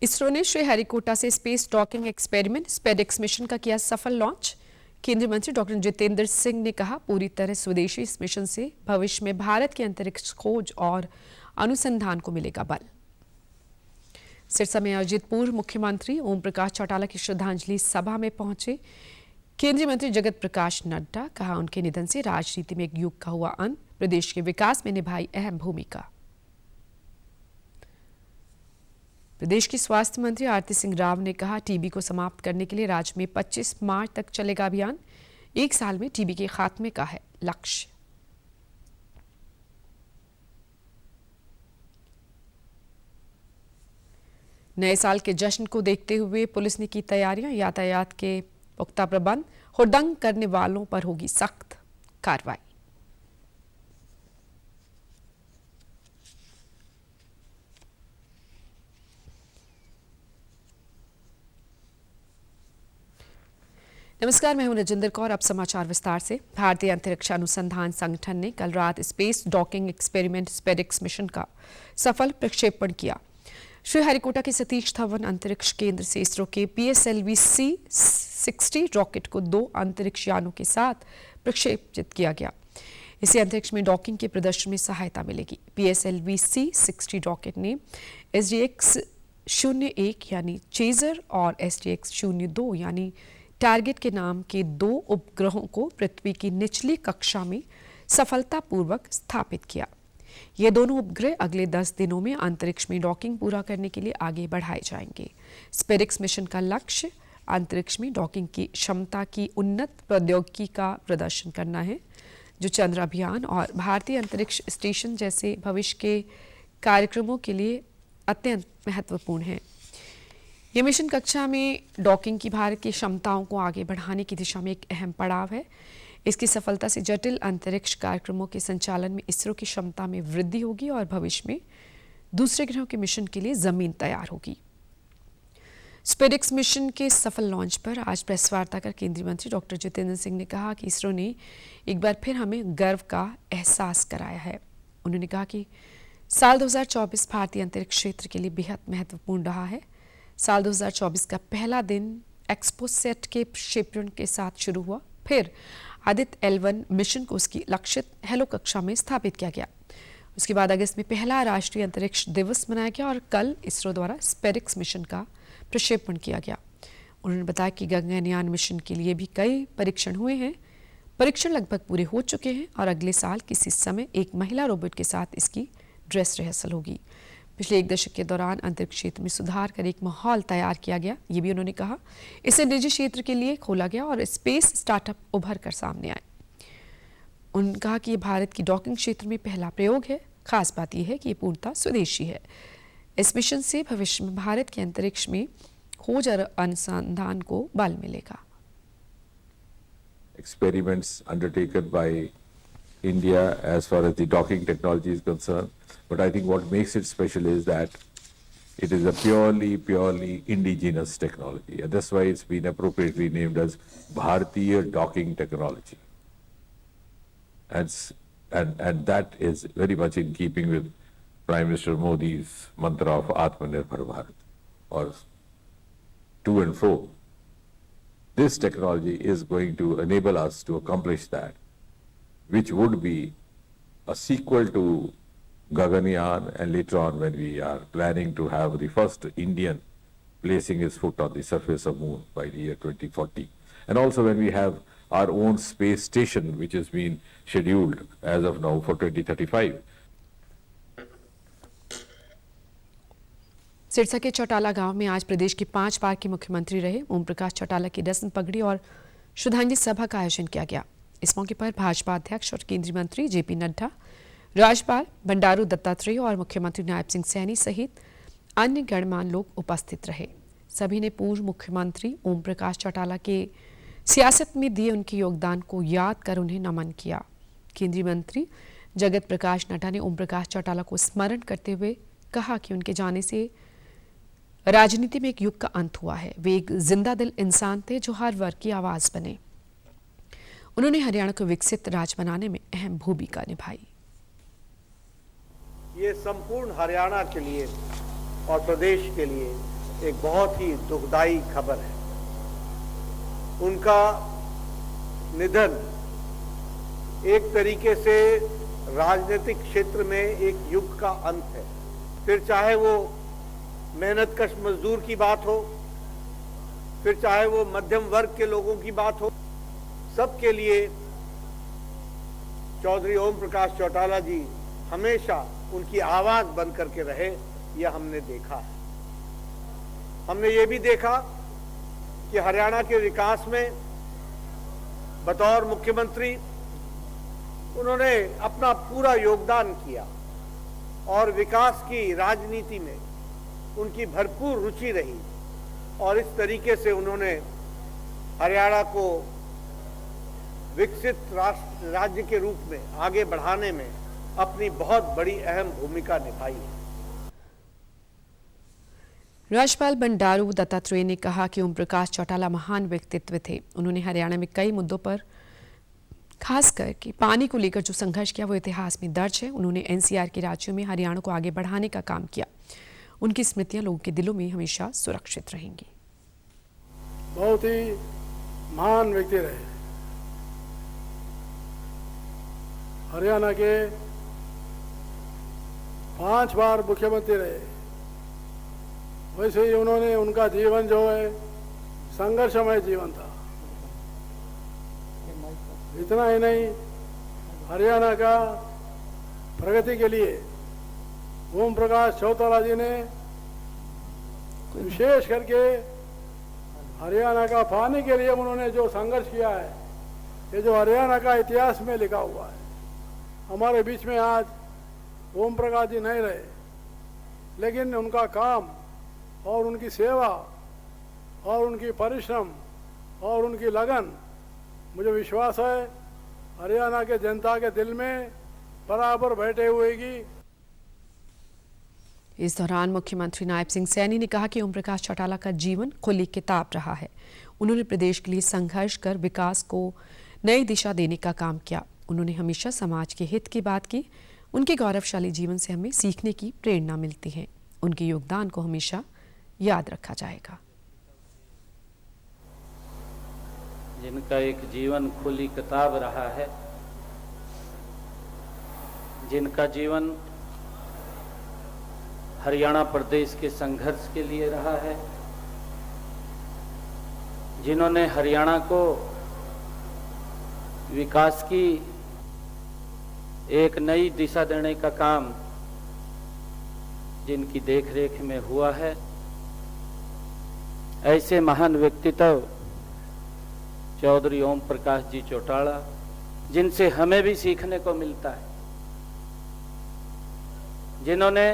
इसरो ने श्रीहरिकोटा से space docking experiment SpaDeX mission का किया सफल लॉन्च। केंद्रीय मंत्री डॉक्टर जितेंद्र सिंह ने कहा, पूरी तरह स्वदेशी इस मिशन से भविष्य में भारत की अंतरिक्ष खोज और अनुसंधान को मिलेगा बल। सिरसा में आयोजित पूर्व मुख्यमंत्री ओम प्रकाश चौटाला की श्रद्धांजलि सभा में पहुंचे केंद्रीय मंत्री जगत प्रकाश नड्डा। कहा, उनके निधन से राजनीति में एक युग का हुआ अंत, प्रदेश के विकास में निभाई अहम भूमिका। प्रदेश की स्वास्थ्य मंत्री आरती सिंह राव ने कहा, टीबी को समाप्त करने के लिए राज्य में 25 मार्च तक चलेगा अभियान। एक साल में टीबी के खात्मे का है लक्ष्य। नए साल के जश्न को देखते हुए पुलिस ने की तैयारियां, यातायात के पुख्ता प्रबंध, हुड़दंग करने वालों पर होगी सख्त कार्रवाई। नमस्कार, मैं हूं रजिंदर कौर। अब समाचार विस्तार से। भारतीय अंतरिक्ष अनुसंधान संगठन ने कल रात space docking experiment SpaDeX mission का सफल प्रक्षेपण किया। श्रीहरिकोटा के सतीश धवन अंतरिक्ष केंद्र से इसरो के PSLV-C-60 रॉकेट को 2 अंतरिक्ष यानों के साथ प्रक्षेपित किया गया। इससे अंतरिक्ष में डॉकिंग के प्रदर्शन में सहायता मिलेगी। PSLV-C-60 रॉकेट ने SDX-01 यानी चेजर और SDX-02 यानी टारगेट के नाम के 2 उपग्रहों को पृथ्वी की निचली कक्षा में सफलतापूर्वक स्थापित किया। ये दोनों उपग्रह अगले 10 दिनों में अंतरिक्ष में डॉकिंग पूरा करने के लिए आगे बढ़ाए जाएंगे। स्पेडेक्स मिशन का लक्ष्य अंतरिक्ष में डॉकिंग की क्षमता की उन्नत प्रौद्योगिकी का प्रदर्शन करना है, जो चंद्र अभियान और भारतीय अंतरिक्ष स्टेशन जैसे भविष्य के कार्यक्रमों के लिए अत्यंत महत्वपूर्ण है। यह मिशन कक्षा में डॉकिंग की भारत की क्षमताओं को आगे बढ़ाने की दिशा में एक अहम पड़ाव है। इसकी सफलता से जटिल अंतरिक्ष कार्यक्रमों के संचालन में इसरो की क्षमता में वृद्धि होगी और भविष्य में दूसरे ग्रहों के मिशन के लिए जमीन तैयार होगी। स्पेडेक्स मिशन के सफल लॉन्च पर आज प्रेस वार्ता कर केंद्रीय मंत्री डॉक्टर जितेंद्र सिंह ने कहा कि इसरो ने एक बार फिर हमें गर्व का एहसास कराया है। उन्होंने कहा कि साल 2024 भारतीय अंतरिक्ष क्षेत्र के लिए बेहद महत्वपूर्ण रहा है। साल 2024 का पहला दिन एक्सपोसेट के प्रक्षेपण के साथ शुरू हुआ। फिर आदित्य L1 मिशन को उसकी लक्षित हेलो कक्षा में स्थापित किया गया। उसके बाद अगस्त में पहला राष्ट्रीय अंतरिक्ष दिवस मनाया गया और कल इसरो द्वारा स्पेडेक्स मिशन का प्रक्षेपण किया गया। उन्होंने बताया कि गगनयान मिशन के लिए भी कई परीक्षण हुए हैं। परीक्षण लगभग पूरे हो चुके हैं और अगले साल किसी समय एक महिला रोबोट के साथ इसकी ड्रेस रिहर्सल होगी। पिछले 1 दशक के दौरान अंतरिक्ष क्षेत्र में सुधार कर एक माहौल तैयार किया गया, ये भी उन्होंने कहा। इसे निजी क्षेत्र के लिए खोला गया और स्पेस स्टार्टअप उभर कर सामने आए। उन्होंने कहा कि ये भारत की डॉकिंग क्षेत्र में पहला प्रयोग है। खास बात यह है कि ये पूर्णतः स्वदेशी है। इस मिशन से भविष्य में भारत के अंतरिक्ष में खोज और अनुसंधान को बल मिलेगा। Experiments undertaken by India as far as the docking technology is concerned. But I think what makes it special is that it is a purely indigenous technology. And that's why it's been appropriately named as Bharatiya Docking Technology. And that is very much in keeping with Prime Minister Modi's mantra of Atmanirbhar Bharat, or to and fro. This technology is going to enable us to accomplish that, which would be a sequel to Gaganyaan, and later on when we are planning to have the first Indian placing his foot on the surface of moon by the year 2040. And also when we have our own space station, which has been scheduled as of now for 2035. Sirsa के चौटाला गांव में आज प्रदेश के 5 बार के मुख्यमंत्री रहे ओम प्रकाश चौटाला की रस्म पगड़ी और श्रद्धांजलि सभा का आयोजन किया गया। इस मौके पर भाजपा अध्यक्ष और केंद्रीय मंत्री JP नड्डा, राज्यपाल बंडारू दत्तात्रेय और मुख्यमंत्री नायब सिंह सैनी सहित अन्य गणमान्य लोग उपस्थित रहे। सभी ने पूर्व मुख्यमंत्री ओम प्रकाश चौटाला के सियासत में दिए उनके योगदान को याद कर उन्हें नमन किया। केंद्रीय मंत्री जगत प्रकाश नड्डा ने ओम प्रकाश चौटाला को स्मरण करते हुए कहा कि उनके जाने से राजनीति में एक युग का अंत हुआ है। वे एक जिंदा दिल इंसान थे जो हर वर्ग की आवाज बने। उन्होंने हरियाणा को विकसित राज्य बनाने में अहम भूमिका निभाई। ये संपूर्ण हरियाणा के लिए और प्रदेश के लिए एक बहुत ही दुखदाई खबर है। उनका निधन एक तरीके से राजनीतिक क्षेत्र में एक युग का अंत है। फिर चाहे वो मेहनतकश मजदूर की बात हो, फिर चाहे वो मध्यम वर्ग के लोगों की बात हो, सबके लिए चौधरी ओम प्रकाश चौटाला जी हमेशा उनकी आवाज बन करके रहे, यह हमने देखा है। हमने ये भी देखा कि हरियाणा के विकास में बतौर मुख्यमंत्री उन्होंने अपना पूरा योगदान किया और विकास की राजनीति में उनकी भरपूर रुचि रही और इस तरीके से उन्होंने हरियाणा को विकसित राज्य के रूप में आगे बढ़ाने में अपनी बहुत बड़ी अहम भूमिका निभाई है। राज्यपाल बंडारू दत्तात्रेय ने कहा कि ओम प्रकाश चौटाला महान व्यक्तित्व थे। उन्होंने हरियाणा में कई मुद्दों पर खासकर कि पानी को लेकर जो संघर्ष किया वो इतिहास में दर्ज है। उन्होंने एनसीआर के राज्यों में हरियाणा को आगे बढ़ाने का काम किया। उनकी स्मृतियां लोगों के दिलों में हमेशा सुरक्षित रहेंगी। बहुत ही महान व्यक्ति रहे। हरियाणा के 5 बार मुख्यमंत्री रहे। वैसे ही उन्होंने उनका जीवन जो है संघर्षमय जीवन था। इतना ही नहीं, हरियाणा का प्रगति के लिए ओम प्रकाश चौटाला जी ने विशेष करके हरियाणा का पाने के लिए उन्होंने जो संघर्ष किया है, ये जो हरियाणा का इतिहास में लिखा हुआ है। हमारे बीच में आज ओम प्रकाश जी नहीं रहे, लेकिन उनका काम और उनकी सेवा और उनकी परिश्रम और उनकी लगन, मुझे विश्वास है हरियाणा के जनता के दिल में बराबर बैठे हुएगी। इस दौरान मुख्यमंत्री नायब सिंह सैनी ने कहा कि ओम प्रकाश चौटाला का जीवन खुली किताब रहा है। उन्होंने प्रदेश के लिए संघर्ष कर विकास को नई दिशा देने का काम किया। उन्होंने हमेशा समाज के हित की बात की। उनके गौरवशाली जीवन से हमें सीखने की प्रेरणा मिलती है। उनके योगदान को हमेशा याद रखा जाएगा। जिनका एक जीवन खुली किताब रहा है, जिनका जीवन हरियाणा प्रदेश के संघर्ष के लिए रहा है, जिन्होंने हरियाणा को विकास की एक नई दिशा देने का काम जिनकी देखरेख में हुआ है, ऐसे महान व्यक्तित्व चौधरी ओम प्रकाश जी चौटाला, जिनसे हमें भी सीखने को मिलता है, जिन्होंने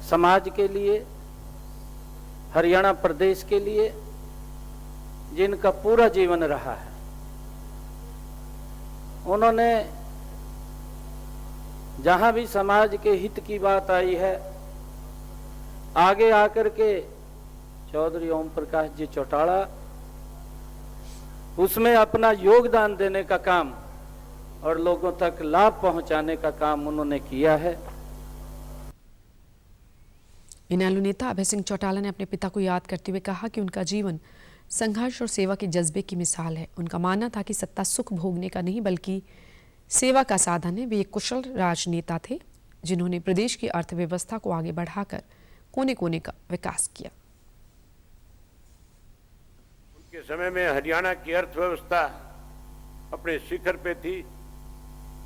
समाज के लिए, हरियाणा प्रदेश के लिए जिनका पूरा जीवन रहा है, उन्होंने जहां भी समाज के हित की बात आई है, आगे आकर के चौधरी ओम प्रकाश जी चौटाला उसमें अपना योगदान देने का काम और लोगों तक लाभ पहुंचाने का काम उन्होंने किया है। इनेलो नेता अभय सिंह चौटाला ने अपने पिता को याद करते हुए कहा कि उनका जीवन संघर्ष और सेवा के जज्बे की मिसाल है। उनका मानना था कि सत्ता सुख भोगने का नहीं बल्कि सेवा का साधन है। वे एक कुशल राजनेता थे जिन्होंने प्रदेश की अर्थव्यवस्था को आगे बढ़ाकर कोने कोने का विकास किया। उनके समय में हरियाणा की अर्थव्यवस्था अपने शिखर पे थी।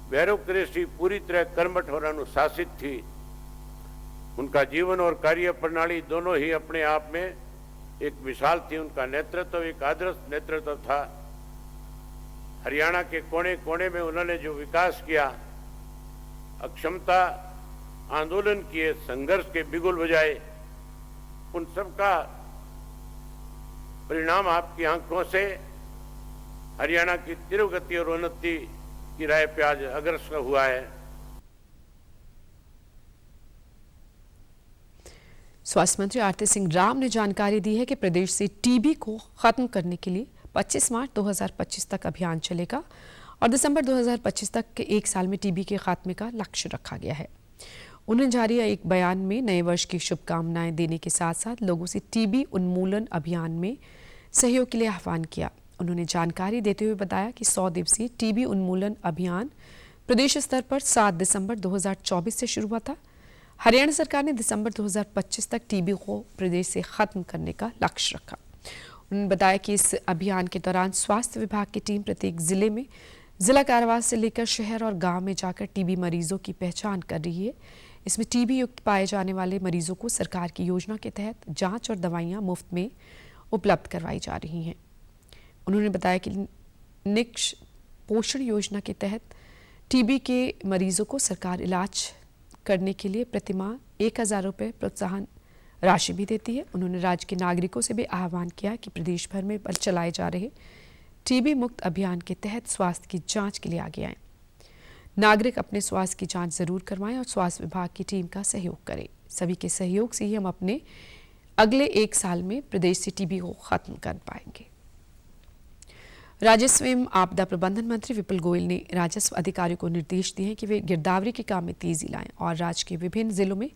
ब्यूरोक्रेसी पूरी तरह कर्मठ और अनुशासित थी। उनका जीवन और कार्य प्रणाली दोनों ही अपने आप में एक मिसाल थी। उनका नेतृत्व एक आदर्श नेतृत्व था। हरियाणा के कोने कोने में उन्होंने जो विकास किया, अक्षमता आंदोलन किए, संघर्ष के बिगुल बजाए, उन सब का परिणाम आपकी आंखों से हरियाणा की तीव्र गति और उन्नति की राह पे आज अग्रसर हुआ है। स्वास्थ्य मंत्री आरती सिंह राम ने जानकारी दी है कि प्रदेश से टीबी को खत्म करने के लिए 25 मार्च 2025 तक अभियान चलेगा और दिसंबर 2025 तक के 1 साल में टीबी के खात्मे का लक्ष्य रखा गया है। उन्होंने जारी एक बयान में नए वर्ष की शुभकामनाएं देने के साथ साथ लोगों से टीबी उन्मूलन अभियान में सहयोग के लिए आह्वान किया। उन्होंने जानकारी देते हुए बताया कि 100 दिवसीय टीबी उन्मूलन अभियान प्रदेश स्तर पर 7 दिसंबर 2024 से शुरू हुआ था। हरियाणा सरकार ने दिसंबर 2025 तक टीबी को प्रदेश से खत्म करने का लक्ष्य रखा। उन्होंने बताया कि इस अभियान के दौरान स्वास्थ्य विभाग की टीम प्रत्येक जिले में जिला कारावास से लेकर शहर और गांव में जाकर टीबी मरीजों की पहचान कर रही है। इसमें टीबी युक्त पाए जाने वाले मरीजों को सरकार की योजना के तहत जांच और दवाइयां मुफ्त में उपलब्ध करवाई जा रही हैं। उन्होंने बताया कि निक्ष पोषण योजना के तहत टीबी के मरीजों को सरकार इलाज करने के लिए प्रतिमाह 1000 रुपये प्रोत्साहन राशि भी देती है। उन्होंने राज्य के नागरिकों से भी आह्वान किया कि प्रदेश भर में चलाए जा रहे टीबी मुक्त अभियान के तहत स्वास्थ्य की जांच के लिए आगे आएं। नागरिक अपने स्वास्थ्य की जांच जरूर करवाएं और स्वास्थ्य विभाग की टीम का सहयोग करें। सभी के सहयोग से ही हम अपने अगले 1 साल में प्रदेश से टीबी को खत्म कर पाएंगे। राजस्व एवं आपदा प्रबंधन मंत्री विपुल गोयल ने राजस्व अधिकारियों को निर्देश दिए हैं कि वे गिरदावरी के काम में तेजी लाएं और राज्य के विभिन्न जिलों में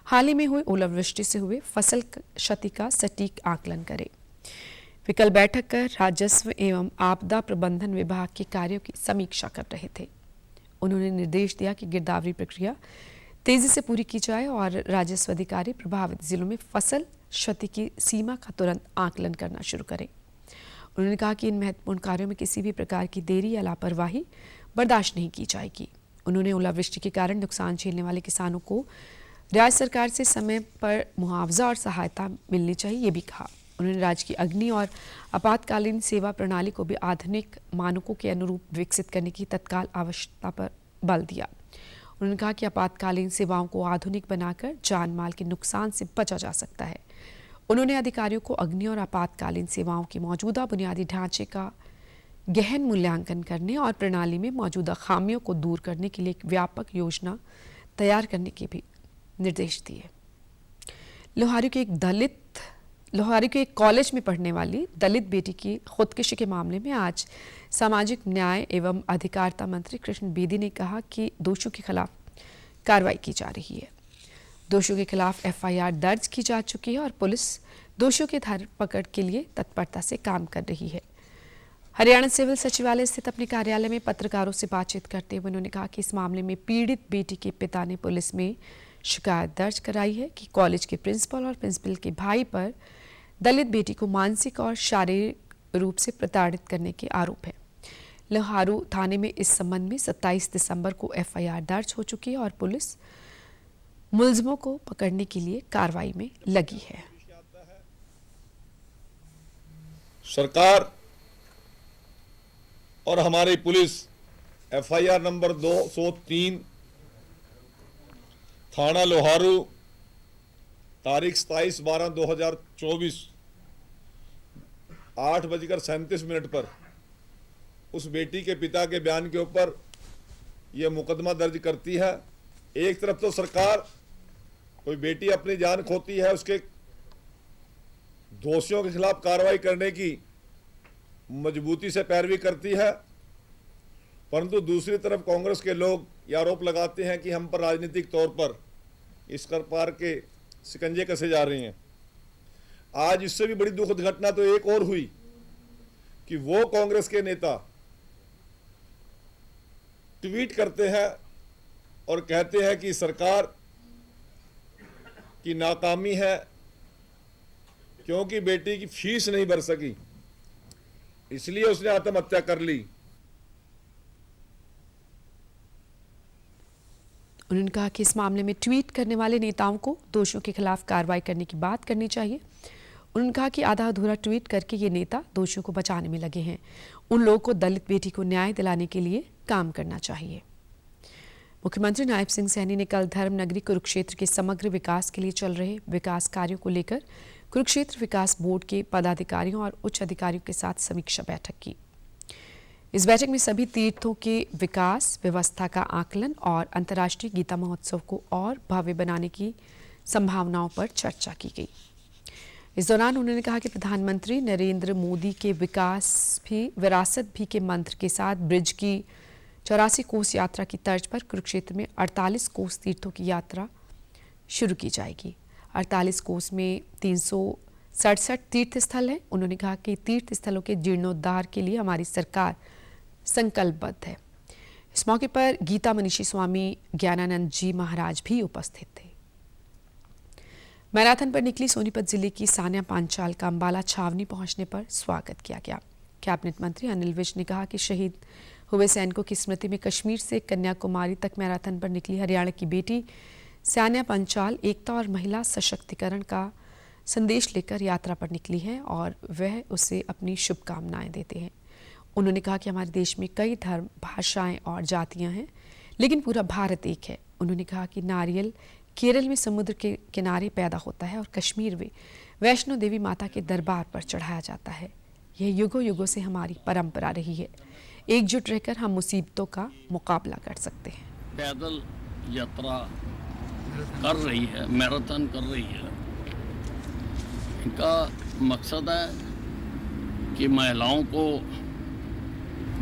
हाल ही में हुए ओलावृष्टि से हुए फसल क्षति का सटीक आकलन करें। वे कल बैठक कर राजस्व एवं आपदा प्रबंधन विभाग के कार्यों की समीक्षा कर रहे थे। उन्होंने निर्देश दिया कि गिरदावरी प्रक्रिया तेजी से पूरी की जाए और राजस्व अधिकारी प्रभावित जिलों में फसल क्षति की सीमा का तुरंत आकलन करना शुरू करें। उन्होंने कहा कि इन महत्वपूर्ण कार्यों में किसी भी प्रकार की देरी या लापरवाही बर्दाश्त नहीं की जाएगी। उन्होंने ओलावृष्टि के कारण नुकसान झेलने वाले किसानों को राज्य सरकार से समय पर मुआवजा और सहायता मिलनी चाहिए, ये भी कहा। उन्होंने राज्य की अग्नि और आपातकालीन सेवा प्रणाली को भी आधुनिक मानकों के अनुरूप विकसित करने की तत्काल आवश्यकता पर बल दिया। उन्होंने कहा कि आपातकालीन सेवाओं को आधुनिक बनाकर जान माल के नुकसान से बचा जा सकता है। उन्होंने अधिकारियों को अग्नि और आपातकालीन सेवाओं के मौजूदा बुनियादी ढांचे का गहन मूल्यांकन करने और प्रणाली में मौजूदा खामियों को दूर करने के लिए एक व्यापक योजना तैयार करने के भी निर्देश दिए। लोहारू के एक कॉलेज में पढ़ने वाली दलित बेटी की खुदकुशी के मामले में आज सामाजिक न्याय एवं अधिकारिता मंत्री कृष्ण बेदी ने कहा कि दोषियों के खिलाफ कार्रवाई की जा रही है। दोषियों के खिलाफ एफआईआर दर्ज की जा चुकी है और पुलिस दोषियों की धरपकड़ के लिए तत्परता से काम कर रही है। हरियाणा सिविल सचिवालय स्थित अपने कार्यालय में पत्रकारों से बातचीत करते हुए उन्होंने कहा कि इस मामले में पीड़ित बेटी के पिता ने पुलिस में शिकायत दर्ज कराई है कि कॉलेज के प्रिंसिपल और प्रिंसिपल के भाई पर दलित बेटी को मानसिक और शारीरिक रूप से प्रताड़ित करने के आरोप है। लोहारू थाने में इस संबंध में 27 दिसंबर को एफआईआर दर्ज हो चुकी है और पुलिस मुलजिमों को पकड़ने के लिए कार्रवाई में लगी है। सरकार और हमारी पुलिस एफआईआर नंबर 203 थाना लोहारू तारीख 27/12/2024 8:37 पर उस बेटी के पिता के बयान के ऊपर यह मुकदमा दर्ज करती है। एक तरफ तो सरकार कोई बेटी अपनी जान खोती है उसके दोषियों के खिलाफ कार्रवाई करने की मजबूती से पैरवी करती है, परंतु दूसरी तरफ कांग्रेस के लोग ये आरोप लगाते हैं कि हम पर राजनीतिक तौर पर इस प्रकार के शिकंजे कसे जा रहे हैं। आज इससे भी बड़ी दुखद घटना तो एक और हुई कि वो कांग्रेस के नेता ट्वीट करते हैं और कहते हैं कि सरकार की नाकामी है क्योंकि बेटी की फीस नहीं भर सकी इसलिए उसने आत्महत्या कर ली। उन्होंने कहा कि इस मामले में ट्वीट करने वाले नेताओं को दोषियों के खिलाफ कार्रवाई करने की बात करनी चाहिए। उन्होंने कहा कि आधा अधूरा ट्वीट करके ये नेता दोषियों को बचाने में लगे हैं। उन लोगों को दलित बेटी को न्याय दिलाने के लिए काम करना चाहिए। मुख्यमंत्री नायब सिंह सैनी ने कल धर्मनगरी कुरुक्षेत्र के समग्र विकास के लिए चल रहे विकास कार्यों को लेकर कुरुक्षेत्र विकास बोर्ड के पदाधिकारियों और उच्च अधिकारियों के साथ समीक्षा बैठक की। इस बैठक में सभी तीर्थों के विकास व्यवस्था का आकलन और अंतर्राष्ट्रीय गीता महोत्सव को और भव्य बनाने की संभावनाओं पर चर्चा की गई। इस दौरान उन्होंने कहा कि प्रधानमंत्री नरेंद्र मोदी के विकास भी विरासत भी के मंत्र के साथ ब्रिज की 84 कोस यात्रा की तर्ज पर कुरुक्षेत्र में 48 कोस तीर्थों की यात्रा शुरू की जाएगी। 48 कोस में 367 तीर्थ स्थल हैं। उन्होंने कहा कि तीर्थ स्थलों के जीर्णोद्धार के लिए हमारी सरकार संकल्पबद्ध है। इस मौके पर गीता मनीषी स्वामी ज्ञानानंद जी महाराज भी उपस्थित थे। मैराथन पर निकली सोनीपत जिले की सान्या पांचाल का अंबाला छावनी पहुंचने पर स्वागत किया गया। कैबिनेट मंत्री अनिल विज ने कहा कि शहीद हुए सैनिकों की स्मृति में कश्मीर से कन्याकुमारी तक मैराथन पर निकली हरियाणा की बेटी सान्या पांचाल एकता और महिला सशक्तिकरण का संदेश लेकर यात्रा पर निकली है और वह उसे अपनी शुभकामनाएं देते हैं। उन्होंने कहा कि हमारे देश में कई धर्म, भाषाएं और जातियां हैं, लेकिन पूरा भारत एक है। उन्होंने कहा कि नारियल केरल में समुद्र के किनारे पैदा होता है और कश्मीर में वैष्णो देवी माता के दरबार पर चढ़ाया जाता है। यह युगों युगों से हमारी परंपरा रही है। एकजुट रहकर हम मुसीबतों का मुकाबला कर सकते हैं। पैदल यात्रा कर रही है, मैराथन कर रही है। इनका मकसद है कि महिलाओं को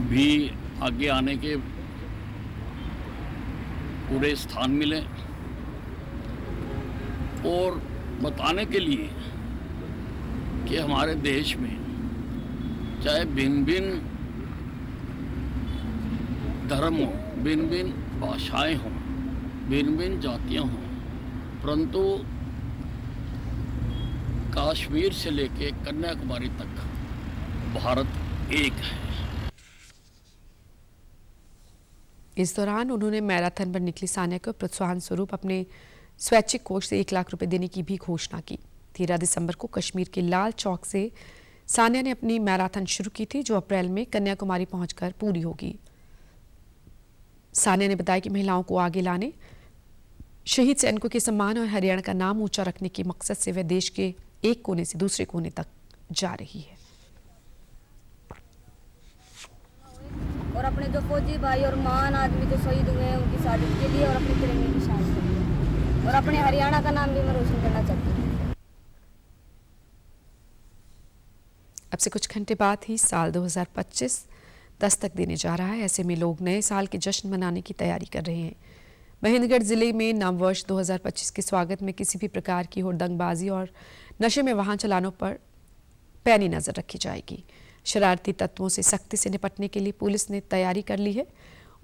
भी आगे आने के पूरे स्थान मिले और बताने के लिए कि हमारे देश में चाहे भिन्न भिन्न धर्म हो, भिन्न भिन्न भाषाएं हों, भिन्न भिन्न जातियां हों, परंतु कश्मीर से लेके कन्याकुमारी तक भारत एक है। इस दौरान उन्होंने मैराथन पर निकली सान्या को प्रोत्साहन स्वरूप अपने स्वैच्छिक कोष से 1 लाख रुपए देने की भी घोषणा की। 13 दिसंबर को कश्मीर के लाल चौक से सान्या ने अपनी मैराथन शुरू की थी, जो अप्रैल में कन्याकुमारी पहुंचकर पूरी होगी। सान्या ने बताया कि महिलाओं को आगे लाने, शहीद सैनिकों के सम्मान और हरियाणा का नाम ऊंचा रखने के मकसद से वह देश के एक कोने से दूसरे कोने तक जा रही है। और अपने जो फौजी भाई और महान आदमी जो शहीद हुए हैं उनकी शहादत के लिए और अपने तिरंगे की शान के लिए और अपने हरियाणा का नाम भी मैं रोशन करना चाहती हूँ। अब से कुछ घंटे बाद ही साल 2025 दस्तक देने जा रहा है। ऐसे में लोग नए साल के जश्न मनाने की तैयारी कर रहे हैं। महेंद्रगढ़ जिले में नववर्ष 2025 के स्वागत में किसी भी प्रकार की हुड़दंगबाजी और नशे में वाहन चलानों पर पैनी नजर रखी जाएगी। शरारती तत्वों से सख्ती से निपटने के लिए पुलिस ने तैयारी कर ली है।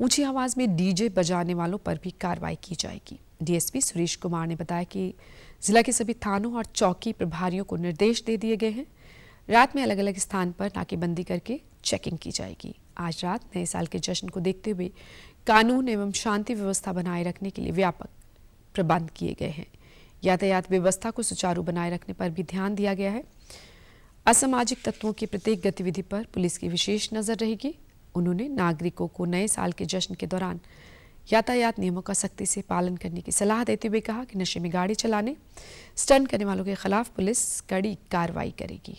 ऊंची आवाज में डीजे बजाने वालों पर भी कार्रवाई की जाएगी। डीएसपी सुरेश कुमार ने बताया कि जिला के सभी थानों और चौकी प्रभारियों को निर्देश दे दिए गए हैं। रात में अलग अलग स्थान पर नाकेबंदी करके चेकिंग की जाएगी। आज रात नए साल के जश्न को देखते हुए कानून एवं शांति व्यवस्था बनाए रखने के लिए व्यापक प्रबंध किए गए हैं। यातायात व्यवस्था को सुचारू बनाए रखने पर भी ध्यान दिया गया है। असामाजिक तत्वों की प्रत्येक गतिविधि पर पुलिस की विशेष नजर रहेगी। उन्होंने नागरिकों को नए साल के जश्न के दौरान यातायात नियमों का सख्ती से पालन करने की सलाह देते हुए कहा कि नशे में गाड़ी चलाने, स्टंट करने वालों के खिलाफ पुलिस कड़ी कार्रवाई करेगी।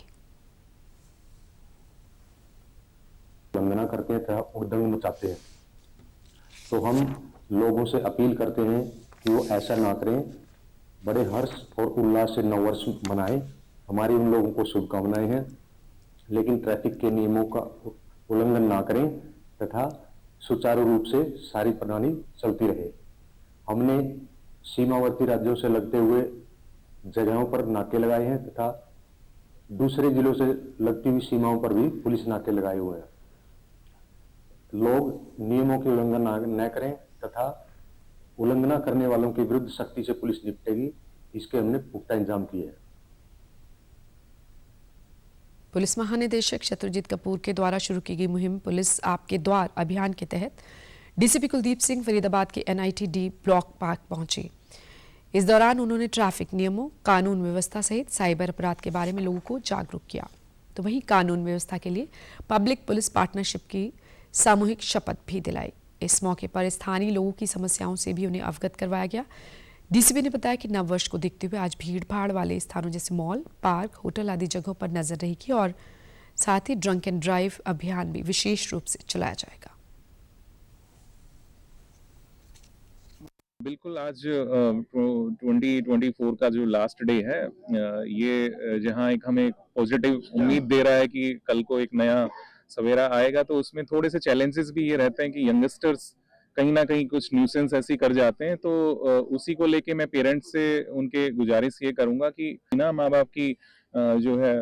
उल्लंघना करते हैं तथा हुड़दंग मचाते हैं, तो हम लोगों से अपील करते हैं कि वो ऐसा ना करें, बड़े हर्ष और उल्लास से नववर्ष मनाएं। हमारी उन लोगों को शुभकामनाएं हैं, लेकिन ट्रैफिक के नियमों का उल्लंघन ना करें तथा सुचारू रूप से सारी प्रणाली चलती रहे। हमने सीमावर्ती राज्यों से लगते हुए जगहों पर नाके लगाए हैं तथा दूसरे जिलों से लगती हुई सीमाओं पर भी पुलिस नाके लगाए हुए हैं। लोग नियमों के उल्लंघन न करें तथा उल्लंघना करने वालों के विरुद्ध सख्ती से पुलिस निपटेगी, इसके हमने पुख्ता इंतजाम किए हैं। पुलिस महानिदेशक शत्रुजीत कपूर के द्वारा शुरू की गई मुहिम पुलिस आपके द्वार अभियान के तहत डीसीपी कुलदीप सिंह फरीदाबाद के एनआईटीडी ब्लॉक पार्क पहुंचे। इस दौरान उन्होंने ट्रैफिक नियमों, कानून व्यवस्था सहित साइबर अपराध के बारे में लोगों को जागरूक किया। तो वहीं कानून व्यवस्था के लिए पब्लिक पुलिस पार्टनरशिप की सामूहिक शपथ भी दिलाई। इस मौके पर स्थानीय लोगों की समस्याओं से भी उन्हें अवगत करवाया गया। डीसीपी ने बताया कि नववर्ष को देखते हुए आज भीड़ भाड़ वाले स्थानों जैसे मॉल, पार्क, होटल आदि जगहों पर नजर रहेगी और साथ ही ड्रंक एंड ड्राइव अभियान भी विशेष रूप से चलाया जाएगा। बिल्कुल, आज 2024 का जो लास्ट डे है, ये जहां एक हमें पॉजिटिव उम्मीद दे रहा है कि कल को एक नया सवेरा आएगा, तो उसमें थोड़े से चैलेंजेस भी ये रहते हैं कि यंगस्टर्स कहीं ना कहीं कुछ न्यूसेंस ऐसी कर जाते हैं। तो उसी को लेके मैं पेरेंट्स से उनके गुजारिश ये करूंगा कि बिना माँ बाप की जो है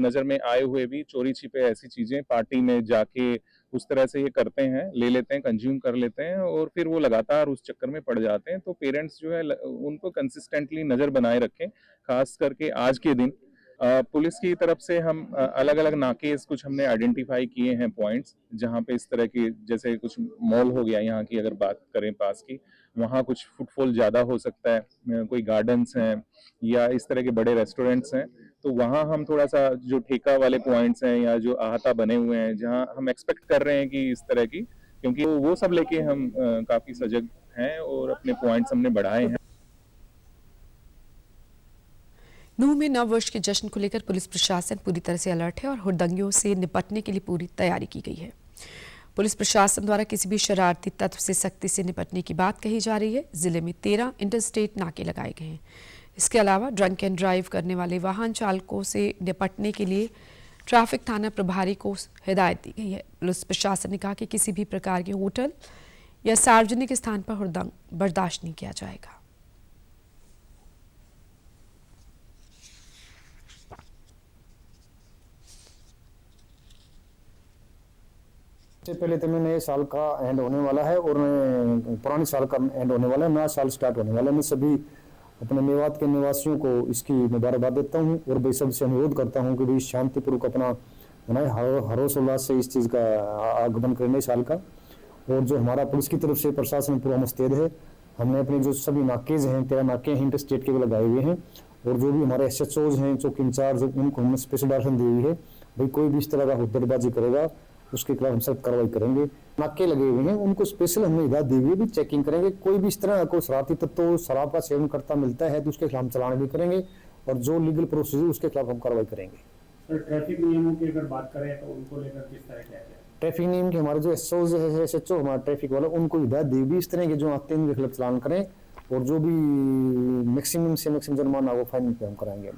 नज़र में आए हुए भी चोरी छिपे ऐसी चीज़ें पार्टी में जाके उस तरह से ये करते हैं, ले लेते हैं, कंज्यूम कर लेते हैं और फिर वो लगातार उस चक्कर में पड़ जाते हैं। तो पेरेंट्स जो है उनको कंसिस्टेंटली नज़र बनाए रखें, खास करके आज के दिन। पुलिस की तरफ से हम अलग अलग नाकेस कुछ हमने आइडेंटिफाई किए हैं पॉइंट्स, जहाँ पे इस तरह की, जैसे कुछ मॉल हो गया यहाँ की अगर बात करें पास की, वहाँ कुछ फुटफॉल ज़्यादा हो सकता है, कोई गार्डन्स हैं या इस तरह के बड़े रेस्टोरेंट्स हैं, तो वहाँ हम थोड़ा सा जो ठेका वाले पॉइंट्स हैं या जो अहाता बने हुए हैं जहाँ हम एक्सपेक्ट कर रहे हैं कि इस तरह की, क्योंकि वो सब लेके हम काफ़ी सजग हैं और अपने पॉइंट्स हमने बढ़ाए हैं। नूह में नव वर्ष के जश्न को लेकर पुलिस प्रशासन पूरी तरह से अलर्ट है और हुड़दंगियों से निपटने के लिए पूरी तैयारी की गई है। पुलिस प्रशासन द्वारा किसी भी शरारती तत्व से सख्ती से निपटने की बात कही जा रही है। जिले में 13 इंटरस्टेट नाके लगाए गए हैं। इसके अलावा ड्रंक एंड ड्राइव करने वाले वाहन चालकों से निपटने के लिए ट्रैफिक थाना प्रभारी को हिदायत दी गई है। पुलिस प्रशासन ने कहा कि किसी भी प्रकार के होटल या सार्वजनिक स्थान पर हुड़दंग बर्दाश्त नहीं किया जाएगा। सबसे पहले तो नए साल का एंड होने वाला है और पुराने साल का एंड होने वाला है, नया साल स्टार्ट होने वाला है। मैं सभी अपने मेवात के निवासियों को इसकी मुबारकबाद देता हूं और भाई सबसे अनुरोध करता हूं कि भाई शांतिपूर्वक अपना मनाए, हरोसोल्लास से इस चीज़ का आगमन करें नए साल का। और जो हमारा पुलिस की तरफ से प्रशासन पूरा मुस्तैद है। हमने अपने जो सभी नाकेज हैं, 13 नाके हैं इंटर स्टेट के भी लगाए हुए हैं और जो भी हमारे SHOs हैं, चौकी इंचार्ज, उनको हमने स्पेशल डायरेक्शन दी हुई है, भाई कोई भी इस तरह का हुड्डड़बाजी करेगा उसके खिलाफ हम सख्त कार्रवाई करेंगे। नाके लगे हुए हैं, उनको स्पेशल हमने हिदायत दी हुई है, भी चेकिंग करेंगे। कोई भी इस तरह कोई शरारती तत्व शराब का सेवन करता मिलता है तो उसके खिलाफ चलान भी करेंगे और जो लीगल प्रोसीजर उसके खिलाफ हम कार्रवाई करेंगे। सर, ट्रैफिक नियमों की अगर बात करें तो उनको लेकर किस तरह क्या है? ट्रैफिक नियम के हमारे जो SHO हमारा ट्रैफिक वाला, उनको हिदायत दी हुई इस तरह के जो आते हैं उनके खिलाफ चलान करें और जो भी मैक्सिमम से मैक्सिमम जुर्माना वो फाइन पे हम कराएंगे।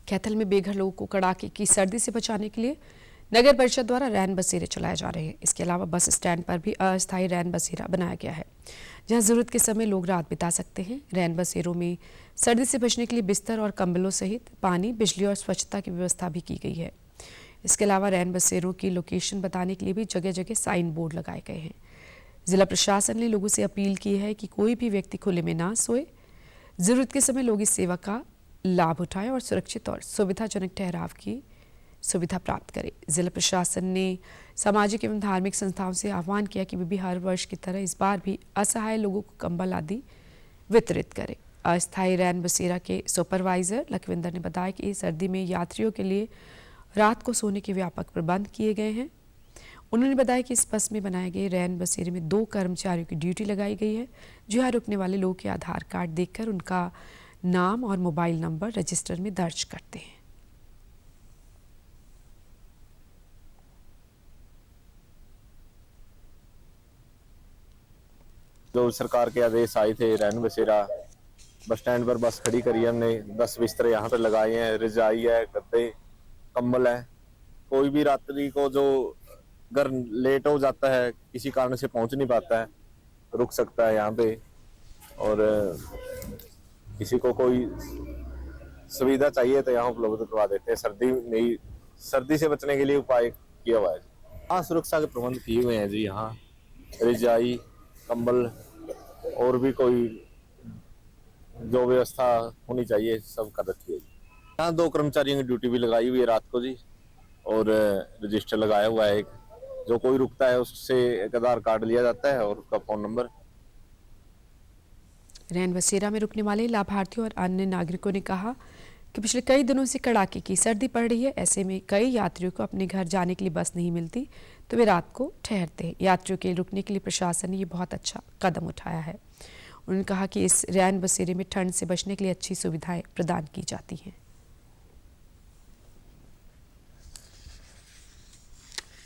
कैथल में बेघर लोगों को कड़ाके की सर्दी से बचाने के लिए नगर परिषद द्वारा रैन बसेरे चलाए जा रहे हैं। इसके अलावा बस स्टैंड पर भी अस्थायी रैन बसेरा बनाया गया है, जहां जरूरत के समय लोग रात बिता सकते हैं। रैन बसेरों में सर्दी से बचने के लिए बिस्तर और कंबलों सहित पानी, बिजली और स्वच्छता की व्यवस्था भी की गई है। इसके अलावा रैन बसेरों की लोकेशन बताने के लिए भी जगह जगह साइन बोर्ड लगाए गए हैं। जिला प्रशासन ने लोगों से अपील की है कि कोई भी व्यक्ति खुले में ना सोए। जरूरत के समय लोग इस सेवा का लाभ उठाएं और सुरक्षित और सुविधाजनक ठहराव की सुविधा प्राप्त करें। जिला प्रशासन ने सामाजिक एवं धार्मिक संस्थाओं से आह्वान किया कि वे भी हर वर्ष की तरह इस बार भी असहाय लोगों को कंबल आदि वितरित करें। अस्थायी रैन बसेरा के सुपरवाइजर लखविंदर ने बताया कि सर्दी में यात्रियों के लिए रात को सोने के व्यापक प्रबंध किए गए हैं। उन्होंने बताया कि इस बस में बनाए गए रैन बसेरे में 2 कर्मचारियों की ड्यूटी लगाई गई है, जो यहाँ रुकने वाले लोगों के आधार कार्ड देखकर उनका नाम और मोबाइल नंबर रजिस्टर में दर्ज करते हैं। जो सरकार के आदेश आए थे, रैन बसेरा बस स्टैंड पर बस खड़ी करी है हमने, 10 बिस्तर यहाँ पे लगाए हैं, रजाई है, गद्दे, कंबल है। कोई भी रात्रि को जो घर लेट हो जाता है, किसी कारण से पहुंच नहीं पाता है, रुक सकता है यहाँ पे। और किसी को कोई सुविधा चाहिए तो यहाँ उपलब्ध करवा देते हैं। सर्दी से बचने के लिए उपाय किया हुआ है। हाँ, सुरक्षा के प्रबंध किए हुए हैं जी। यहाँ रजाई, कंबल और भी कोई जो व्यवस्था होनी चाहिए सब कर रखी है। यहाँ 2 कर्मचारियों की ड्यूटी भी लगाई हुई है रात को जी, और रजिस्टर लगाया हुआ है एक। जो कोई रुकता है उससे एक आधार कार्ड लिया जाता है और उसका फोन नंबर। रैन बसेरा में रुकने वाले लाभार्थियों और अन्य नागरिकों ने कहा कि पिछले कई दिनों से कड़ाके की सर्दी पड़ रही है। ऐसे में कई यात्रियों को अपने घर जाने के लिए बस नहीं मिलती तो वे रात को ठहरते हैं। यात्रियों के रुकने के लिए प्रशासन ने ये बहुत अच्छा कदम उठाया है। उन्होंने कहा कि इस रैन बसेरे में ठंड से बचने के लिए अच्छी सुविधाएं प्रदान की जाती हैं।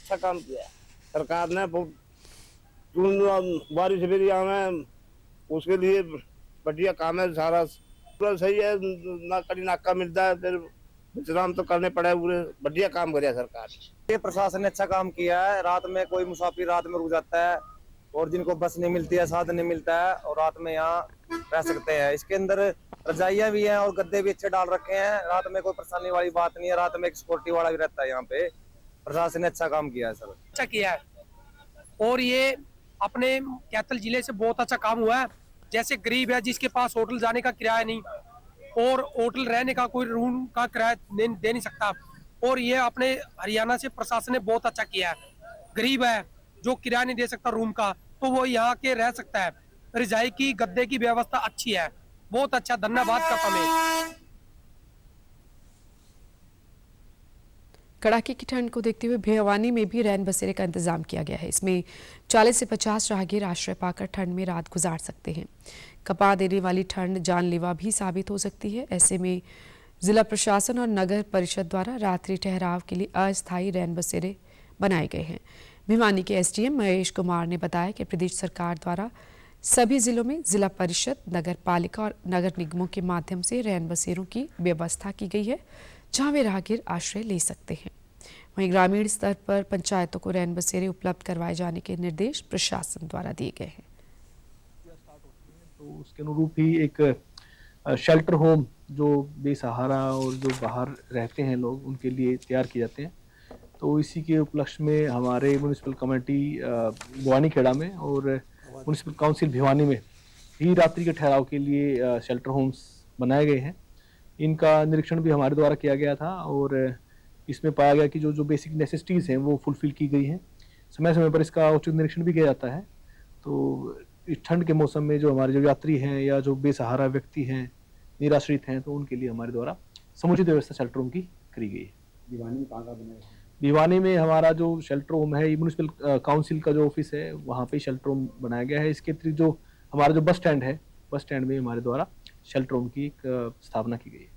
अच्छा काम किया सरकार ने, बारिश भी में उसके लिए बढ़िया काम है। सारा पूरा सही है, ना कड़ी नाका मिलता है, फिर विश्राम तो करने पड़े। पूरे बढ़िया काम किया सरकार। ये प्रशासन ने अच्छा काम किया है। रात में कोई मुसाफिर रात में रुक जाता है और जिनको बस नहीं मिलती है, साधन नहीं मिलता है, और रात में यहाँ रह सकते हैं। इसके अंदर रजाइयाँ भी हैं और गद्दे भी अच्छे डाल रखे हैं। रात में कोई परेशानी वाली बात नहीं है। रात में एक सिक्योरिटी वाला भी रहता है यहाँ पे। प्रशासन ने अच्छा काम किया है सर। अच्छा किया है और ये अपने कैथल जिले से बहुत अच्छा काम हुआ है। जैसे गरीब है जिसके पास होटल जाने का किराया नहीं और होटल रहने का कोई रूम का किराया दे नहीं सकता, और ये अपने हरियाणा से प्रशासन ने बहुत अच्छा किया है। गरीब है जो किराया नहीं दे सकता रूम का, तो वो यहाँ के रह सकता है। रजाई की गद्दे की व्यवस्था अच्छी है, बहुत अच्छा, धन्यवाद करता मैं। कड़ाके की ठंड को देखते हुए भिवानी में भी रैन बसेरे का इंतजाम किया गया है। इसमें 40 से 50 राहगीर आश्रय पाकर ठंड में रात गुजार सकते हैं। कपा देने वाली ठंड जानलेवा भी साबित हो सकती है। ऐसे में जिला प्रशासन और नगर परिषद द्वारा रात्रि ठहराव के लिए अस्थायी रैन बसेरे बनाए गए हैं। भिवानी के एसडीएम महेश कुमार ने बताया कि प्रदेश सरकार द्वारा सभी जिलों में जिला परिषद, नगर पालिका और नगर निगमों के माध्यम से रैन बसेरों की व्यवस्था की गई है, जहां वे राहगीर आश्रय ले सकते हैं। वहीं ग्रामीण स्तर पर पंचायतों को रैन बसेरे उपलब्ध करवाए जाने के निर्देश प्रशासन द्वारा दिए गए हैं। तो उसके अनुरूप ही एक शेल्टर होम जो बेसहारा और जो बाहर रहते हैं लोग, उनके लिए तैयार किए जाते हैं। तो इसी के उपलक्ष्य में हमारे म्यूनिसिपल कमेटी भवानी खेड़ा में और म्यूनिसिपल काउंसिल भिवानी में भी रात्रि के ठहराव के लिए शेल्टर होम्स बनाए गए हैं। इनका निरीक्षण भी हमारे द्वारा किया गया था और इसमें पाया गया कि जो जो बेसिक नेसेसिटीज़ हैं वो फुलफिल की गई हैं। समय समय पर इसका उचित निरीक्षण भी किया जाता है। तो इस ठंड के मौसम में जो हमारे जो यात्री हैं या जो बेसहारा व्यक्ति हैं, निराश्रित हैं, तो उनके लिए हमारे द्वारा समुचित व्यवस्था शेल्टर होम की करी गई है। भिवानी में कहाँ का बना है? भिवानी में हमारा जो शेल्टर होम है, म्यूनिसिपल काउंसिल का जो ऑफिस है, वहाँ पे शेल्टर होम बनाया गया है। इसके अतिरिक्त जो हमारा जो बस स्टैंड है, बस स्टैंड में हमारे द्वारा शेल्टर होम की एक स्थापना की गई है।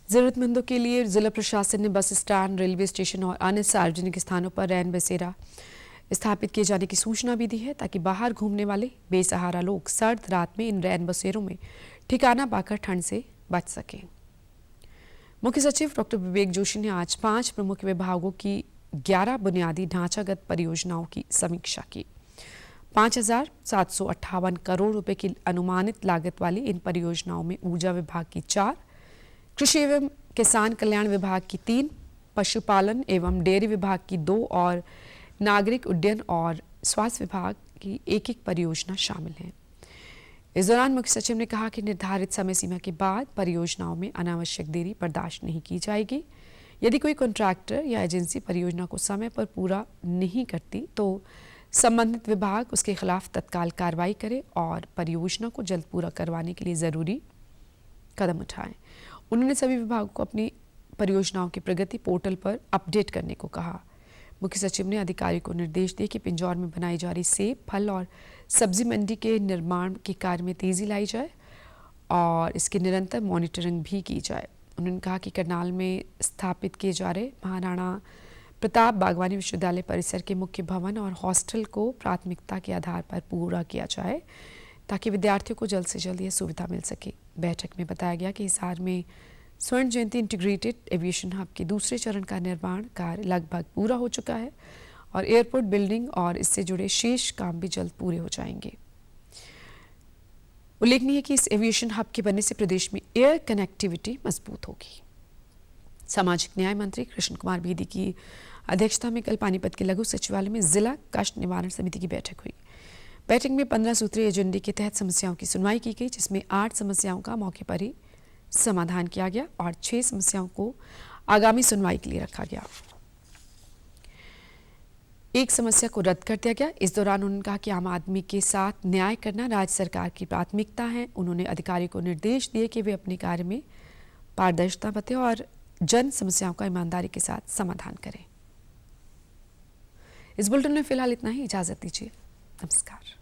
जरूरतमंदों के लिए जिला प्रशासन ने बस स्टैंड, रेलवे स्टेशन और अन्य सार्वजनिक स्थानों पर रैन बसेरा स्थापित किए जाने की सूचना भी दी है, ताकि बाहर घूमने वाले बेसहारा लोग सर्द रात में इन रैन बसेरों में ठिकाना पाकर ठंड से बच सकें। मुख्य सचिव डॉक्टर विवेक जोशी ने आज 5 प्रमुख विभागों की 11 बुनियादी ढांचागत परियोजनाओं की समीक्षा की। 5,758 करोड़ रुपए की अनुमानित लागत वाली इन परियोजनाओं में ऊर्जा विभाग की 4, कृषि एवं किसान कल्याण विभाग की 3, पशुपालन एवं डेयरी विभाग की 2 और नागरिक उड्डयन और स्वास्थ्य विभाग की 1-1 परियोजना शामिल है। इस दौरान मुख्य सचिव ने कहा कि निर्धारित समय सीमा के बाद परियोजनाओं में अनावश्यक देरी बर्दाश्त नहीं की जाएगी। यदि कोई कॉन्ट्रैक्टर या एजेंसी परियोजना को समय पर पूरा नहीं करती तो संबंधित विभाग उसके खिलाफ तत्काल कार्रवाई करे और परियोजना को जल्द पूरा करवाने के लिए जरूरी कदम उठाएं। उन्होंने सभी विभागों को अपनी परियोजनाओं की प्रगति पोर्टल पर अपडेट करने को कहा। मुख्य सचिव ने अधिकारियों को निर्देश दिए कि पिंजौर में बनाई जा रही सेब, फल और सब्जी मंडी के निर्माण के कार्य में तेजी लाई जाए और इसकी निरंतर मॉनिटरिंग भी की जाए। उन्होंने कहा कि करनाल में स्थापित किए जा रहे महाराणा प्रताप बागवानी विश्वविद्यालय परिसर के मुख्य भवन और हॉस्टल को प्राथमिकता के आधार पर पूरा किया जाए, ताकि विद्यार्थियों को जल्द से जल्द यह सुविधा मिल सके। बैठक में बताया गया कि हिसार में स्वर्ण जयंती इंटीग्रेटेड एविएशन हब के दूसरे चरण का निर्माण कार्य लगभग पूरा हो चुका है और एयरपोर्ट बिल्डिंग और इससे जुड़े शेष काम भी जल्द पूरे हो जाएंगे। उल्लेखनीय है कि इस एविएशन हब के बनने से प्रदेश में एयर कनेक्टिविटी मजबूत होगी। सामाजिक न्याय मंत्री कृष्ण कुमार बेदी की अध्यक्षता में कल पानीपत के लघु सचिवालय में जिला कष्ट निवारण समिति की बैठक हुई। बैठक में 15 सूत्रीय एजेंडे के तहत समस्याओं की सुनवाई की गई, जिसमें 8 समस्याओं का मौके पर ही समाधान किया गया और 6 समस्याओं को आगामी सुनवाई के लिए रखा गया। एक समस्या को रद्द कर दिया गया। इस दौरान उन्होंने कहा कि आम आदमी के साथ न्याय करना राज्य सरकार की प्राथमिकता है। उन्होंने अधिकारियों को निर्देश दिए कि वे अपने कार्य में पारदर्शिता बरतें और जन समस्याओं का ईमानदारी के साथ समाधान करें। इस बुलेटिन में फिलहाल इतना ही। इजाजत दीजिए। नमस्कार।